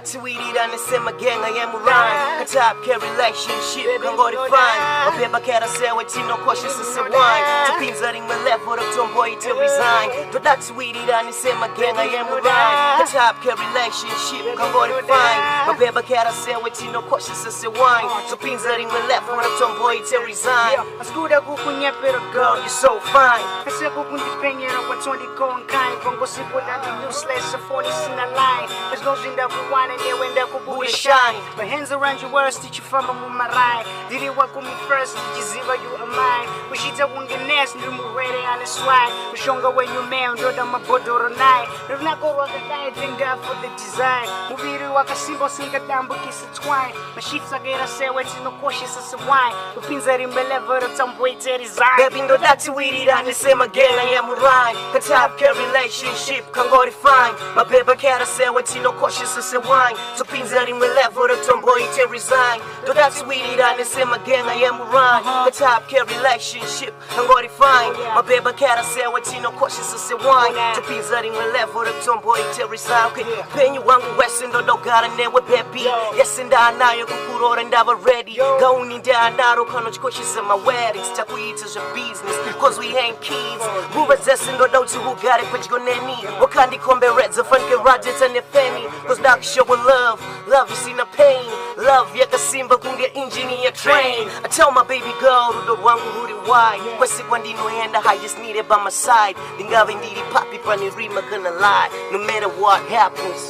Ndodatsiwirira nesema genga yemurai Katapke relationship kangorifine Mabeba kera sewe tino cautious as a wine Tupinza ring me left for the tomboy to resign Ndodatsiwirira nesema genga yemurai Katapke relationship kangorifine Mabeba kera sewe tino cautious as a wine Tupinza ring me left for the tomboy to resign Askuda kukunya pero Girl, you're so fine Kasi kukundipenyera kwa tondi konkai Kongo sipo na useless a phone is in a line There's no in the one and they went up Buddha shine My hands around your words, teach you from a mumarai Did it work with me first, did you ziva you a mine Ushita wunga nest, new ready on the swine Ushonga when you man, do the mabodoro night If not go on the night, thank God for the design Moviri waka simbo singa dambu kiss a twine My sheets are get a say what's no cautious as a wine The pins are in my level of some way to design Baby, ndodatsiwirira nesema genga yemurai Katapke relationship kangorifine Mabeba kera sewe tino cautious as a wine Tupinza ring me left for the tomboy to resign Ndodatsiwirira nesema genga yemurai Katapke relationship kangorifine Mabeba kera sewe tino cautious as a wine Tupinza ring me left for the tomboy to resign Penyu wangu wese ndodogara newe baby Yes ndanayo kukurora ndaba ready Gauni ndanaro kano chikoshisa my weddings Takuita your business cause we ain't kids Buba zese ndodauti who got it but you gonna need Wakandi kombe reds of funky rockets and the penny Cause dark show with love, love you see no pain Love yaka simba kunge engine in your train I tell my baby girl rudo wangu rudi why Kwesi kwandino henda I just need it by my side Dingave ndiri papi pani rima gonna lie No matter what happens